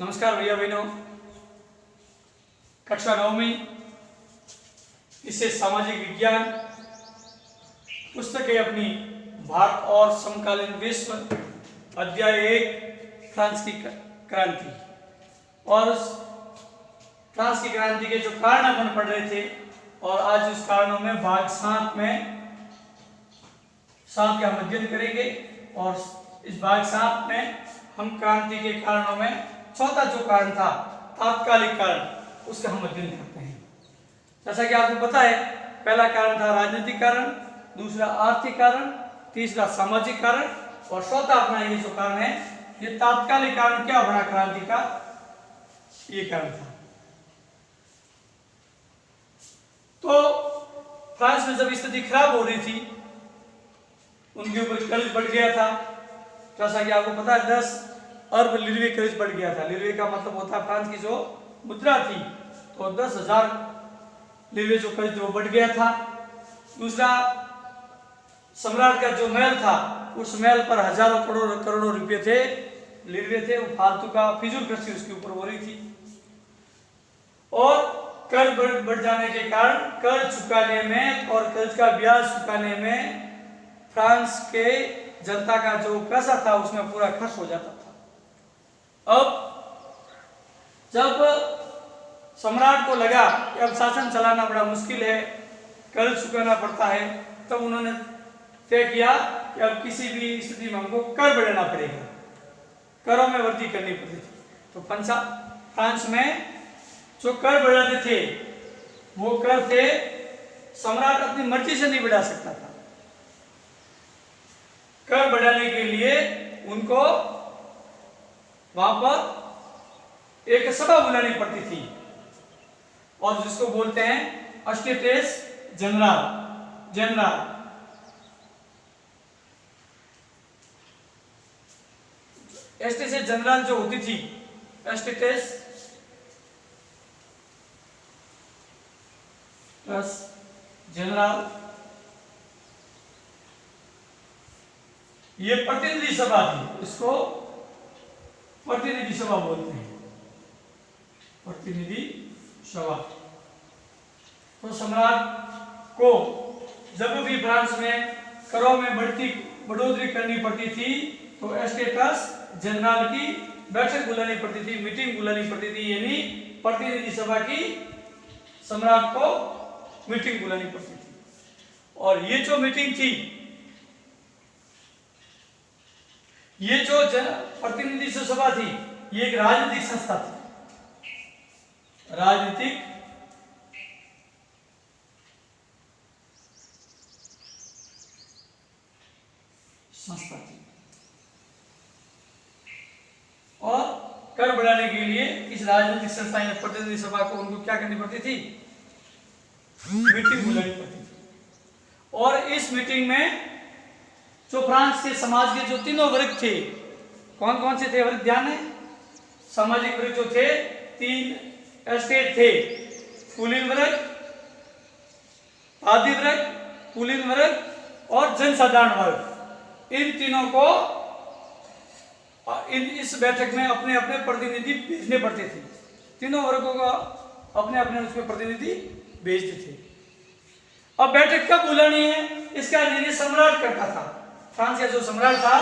नमस्कार भैया बहनों, कक्षा 9वीं विषय सामाजिक विज्ञान पुस्तक है अपनी भारत और समकालीन विश्व, अध्याय 1 फ्रांस की क्रांति। और फ्रांस की क्रांति के जो कारण अपन पढ़ रहे थे और आज उस कारणों में भाग 7 का हम अध्ययन करेंगे। और इस भाग 7 में हम क्रांति के कारणों में चौथा जो कारण था तात्कालिक कारण, उसका हम अध्ययन करते हैं। जैसा कि आपको पता है, पहला कारण था राजनीतिक कारण, दूसरा आर्थिक कारण, तीसरा सामाजिक कारण और चौथा अपना ये जो कारण है, ये तात्कालिक कारण क्या बना क्रांति का, ये कारण था। तो फ्रांस में जब स्थिति खराब हो रही थी, उनके ऊपर कर्ज बढ़ गया था। जैसा कि आपको पता है 10 अरब लिरवे कर्ज बढ़ गया था। लिरवे का मतलब होता है फ्रांस की जो मुद्रा थी, तो 10,000 लिरवे जो कर्ज वो बढ़ गया था। दूसरा, सम्राट का जो महल था, उस महल पर हजारों करोड़ों रुपए थे, लिरवे थे, वो फालतू का फिजूल खर्ची उसके ऊपर हो रही थी। और कर्ज बढ़ जाने के कारण कर्ज चुकाने में और कर्ज का ब्याज चुकाने में फ्रांस के जनता का जो पैसा था उसमें पूरा खर्च हो जाता था। अब जब सम्राट को लगा कि अब शासन चलाना बड़ा मुश्किल है, कर्ज चुकाना पड़ता है, तब उन्होंने तय किया कि अब किसी भी स्थिति में हमको कर बढ़ाना पड़ेगा, करों में वृद्धि करनी पड़ती थी। तो फ्रांस में जो कर बढ़ाते थे वो कर थे, सम्राट अपनी मर्जी से नहीं बढ़ा सकता था। कर बढ़ाने के लिए उनको वहां पर एक सभा बुलानी पड़ती थी और जिसको बोलते हैं अस्टेटेस जनरल। एस्टेटेस जनरल जो होती थी, एस्टेटेस प्लस जनरल, ये प्रतिनिधि सभा थी, इसको प्रतिनिधि सभा बोलते हैं, प्रतिनिधि सभा। तो सम्राट को जब भी फ्रांस में करों में बढ़ोतरी करनी पड़ती थी तो एस्टेटस जनरल की बैठक बुलानी पड़ती थी, मीटिंग बुलानी पड़ती थी, यानी प्रतिनिधि सभा की सम्राट को मीटिंग बुलानी पड़ती थी। और ये जो मीटिंग थी, ये जो प्रतिनिधि सभा थी, ये एक राजनीतिक संस्था थी, राजनीतिक संस्था थी। और कर बढ़ाने के लिए इस राजनीतिक संस्था या प्रतिनिधि सभा को उनको क्या करनी पड़ती थी, मीटिंग बुलानी पड़ती थी। और इस मीटिंग में जो फ्रांस के समाज के जो तीनों वर्ग थे, कौन कौन से थे वर्ग, ध्यान है, सामाजिक वर्ग जो थे, 3 एस्टेट थे, कुलीन वर्ग, आदि वर्ग, कुलीन वर्ग और जनसाधारण वर्ग। इन तीनों को इस बैठक में अपने अपने प्रतिनिधि भेजने पड़ते थे। तीनों वर्गों का अपने अपने उसमें प्रतिनिधि भेजते थे। अब बैठक कब बुलानी है, इसका निर्णय सम्राट करता था। फ्रांस का जो सम्राट था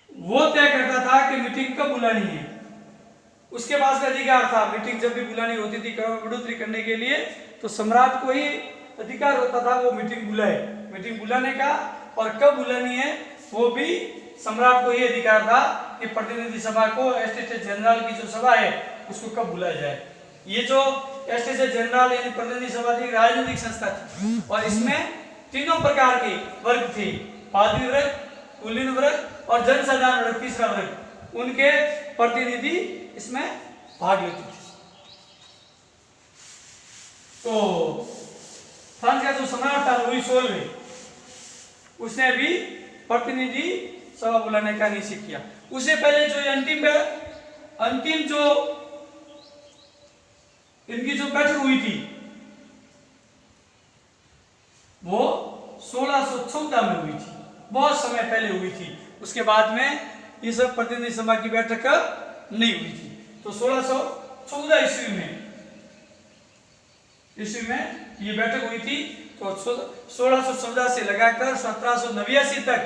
वो तय करता था कि मीटिंग कब बुलानी है, उसके पास अधिकार था। मीटिंग जब भी बुलानी होती थी बढ़ोतरी करने के लिए, तो सम्राट को ही अधिकार होता था वो मीटिंग बुलाए, मीटिंग बुलाने का। और कब बुलानी है वो भी सम्राट को ही अधिकार था कि प्रतिनिधि सभा को, एस्टेटेस जनरल की जो सभा है उसको कब बुलाया जाए। ये जो एस्टेटेस जनरल यानी प्रतिनिधि सभा थी, राजनीतिक संस्था थी और इसमें तीनों प्रकार के वर्ग थे, पादरी वर्ग, कुलीन वर्ग और जनसाधारण वर्ग, तीसरा वर्ग, उनके प्रतिनिधि इसमें भाग लेते थे। तो फ्रांस का जो सम्राट था लुई 16, उसने भी प्रतिनिधि सभा बुलाने का निश्चय किया। उससे पहले जो अंतिम जो इनकी जो बैठक हुई थी वो 1614 में हुई थी, बहुत समय पहले हुई थी। उसके बाद में ये सब प्रतिनिधि सभा की बैठक नहीं हुई थी। तो 1614 ईस्वी में ये बैठक हुई थी। तो 1614 से लगाकर 1789 तक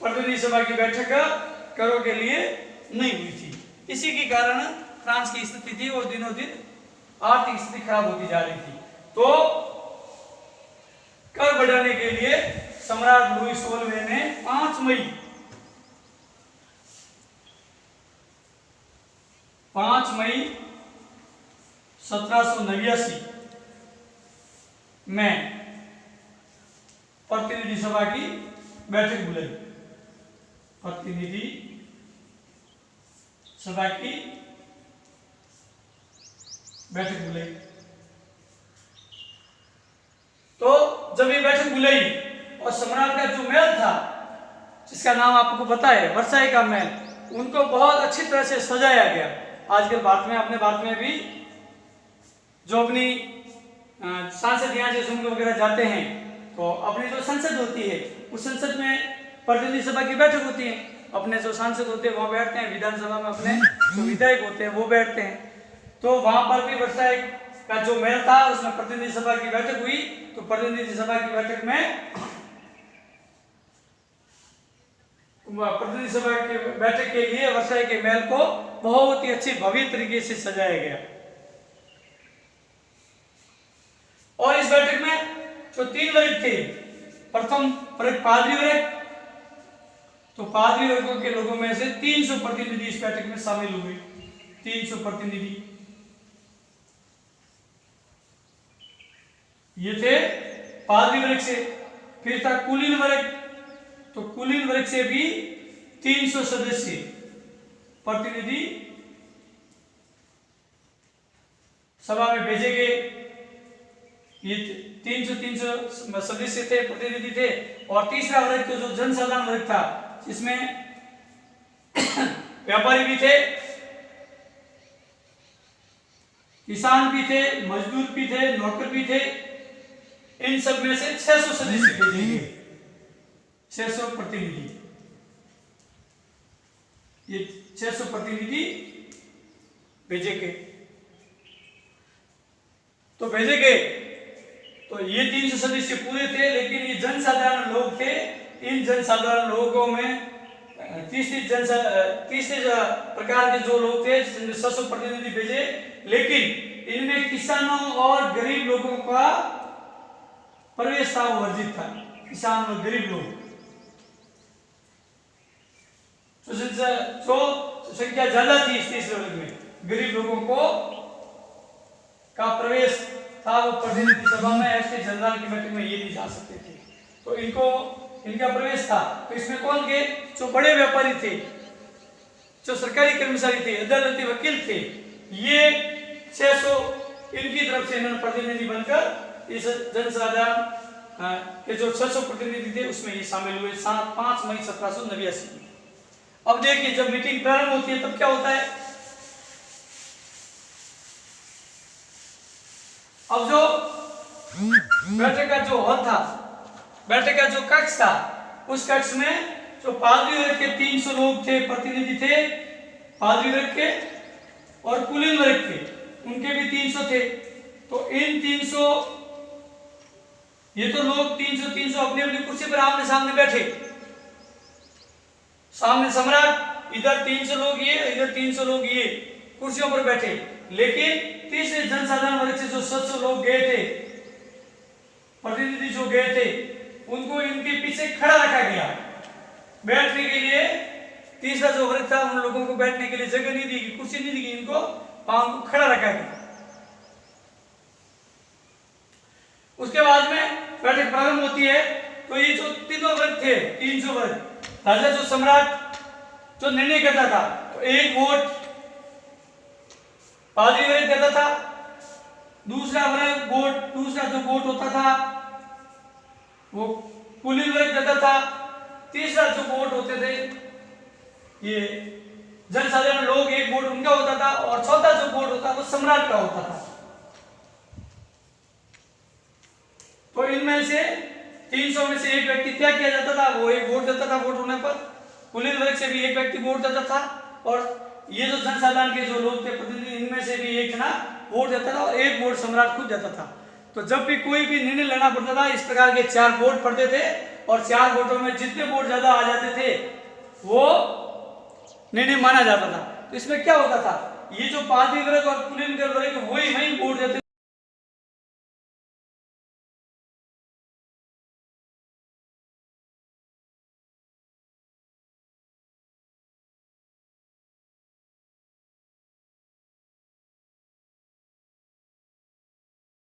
प्रतिनिधि सभा की बैठक करों के लिए नहीं हुई थी। इसी के कारण फ्रांस की स्थिति थी और दिनों दिन आर्थिक स्थिति खराब होती जा रही थी। तो कर बढ़ाने के लिए सम्राट लुई 16वें ने 5 मई 1789 में प्रतिनिधि सभा की बैठक बुलाई। प्रतिनिधि सभा की बैठक बुलाई। तो जब ये बैठक बुलाई और सम्राट का जो महल था, जिसका नाम आपको पता है वर्साई का महल, उनको बहुत अच्छी तरह से सजाया गया। आजकल भारत में, अपने भारत में भी जो अपनी सांसद यहाँ से सुन वगैरह जाते हैं, तो अपनी जो संसद होती है उस संसद में प्रतिनिधि सभा की बैठक होती है। अपने जो सांसद होते हैं वहाँ बैठते हैं, विधानसभा में अपने जो विधायक होते हैं वो बैठते हैं। तो वहां पर भी वर्साई का जो महल था उसमें प्रतिनिधि सभा की बैठक हुई। तो प्रतिनिधि सभा की बैठक में प्रतिनिधि सभा की बैठक के लिए वर्साई के महल को बहुत ही अच्छी भव्य तरीके से सजाया गया। और इस बैठक में जो 3 वर्ग थे, प्रथम वर्ग पादरी वर्ग, तो पादरी वर्गों के लोगों में से 300 प्रतिनिधि इस बैठक में शामिल हुए। 300 प्रतिनिधि ये थे पादरी वर्ग से। फिर था कुलीन वर्ग, तो कुलीन वर्ग से भी 300 सदस्य प्रतिनिधि सभा में भेजे गए। ये 300 सदस्य थे, प्रतिनिधि थे। और तीसरा वर्ग तो जो जनसाधारण वर्ग था, जिसमें व्यापारी भी थे, किसान भी थे, मजदूर भी थे, नौकर भी थे। इन सब में से 600 सदस्य भेजे गए, 600 प्रतिनिधि। ये 600 प्रतिनिधि भेजे गए। तो भेजे गए तो ये 300 सदस्य पूरे थे, लेकिन ये जनसाधारण लोग थे। इन जनसाधारण लोगों में 30 प्रकार के जो लोग थे, 600 प्रतिनिधि भेजे, लेकिन इनमें किसानों और गरीब लोगों का प्रवेश था, वो वर्जित था। किसान और गरीब लोग, जो संख्या ज्यादा थी इस तीसरे वर्ग में, गरीब लोगों को का प्रवेश था, वो प्रतिनिधि सभा में ऐसे जनरल की बैठक में ये नहीं जा सकते थे। तो इनका प्रवेश था। तो इसमें कौन के? जो बड़े व्यापारी थे, जो सरकारी कर्मचारी थे, अदालती वकील थे, ये 600 इनकी तरफ से इन्होंने प्रतिनिधि बनकर इस जनसाधारण के जो 600 प्रतिनिधि थे उसमें ये शामिल हुए 5 मई 1789 में। अब देखिए, जब मीटिंग प्रारंभ होती है तब क्या होता है? अब जो बैठक का जो हॉल था, बैठक का जो कक्ष था, उस कक्ष में जो पादरी वर्ग के 300 लोग थे, प्रतिनिधि थे पादरी वर्ग के, और कुलीन वर्ग के, उनके भी 300 थे। तो इन 300, ये तो लोग 300 अपनी अपनी कुर्सी पर आमने सामने बैठे। सामने सम्राट, इधर 300 लोग ये, इधर 300 लोग ये कुर्सियों पर बैठे। लेकिन तीसरे जनसाधारण वर्ग से जो 700 लोग गए थे, प्रतिनिधि जो गए थे, उनको इनके पीछे खड़ा रखा गया बैठने के लिए। तीसरा जो वर्ग था, उन लोगों को बैठने के लिए जगह नहीं दी गई, कुर्सी नहीं दी गई, इनको पांव को खड़ा रखा गया। उसके बाद में बैठक प्रारंभ होती है। तो ये जो तीनों वर्ग थे, 300 वर्ग, राजा जो सम्राट जो निर्णय करता था, तो एक वोट पादरी वर्ग देता था, दूसरा जो वोट होता था वो कुलीन वर्ग देता था, तीसरा जो वोट होते थे ये जनसाधारण लोग, एक वोट उनका होता था, और चौथा जो वोट होता वो सम्राट का होता था। तो इनमें से 300 में से एक व्यक्ति क्या किया जाता था, वो एक वोट देता था, वोट होने पर, कुलीन वर्ग से भी एक व्यक्ति वोट देता था, और ये जो जनसाधारण के जो लोग थे प्रतिनिधि, इनमें से भी एक जना वोट देता था, और एक वोट सम्राट खुद देता था। तो जब भी कोई भी निर्णय लेना पड़ता था, इस प्रकार के 4 वोट पड़ते थे, और 4 वोटों में जितने वोट ज्यादा आ जाते थे वो निर्णय माना जाता था। तो इसमें क्या होता था, ये जो पाद्री वर्ग और कुलीन वर्ग वही वोट देते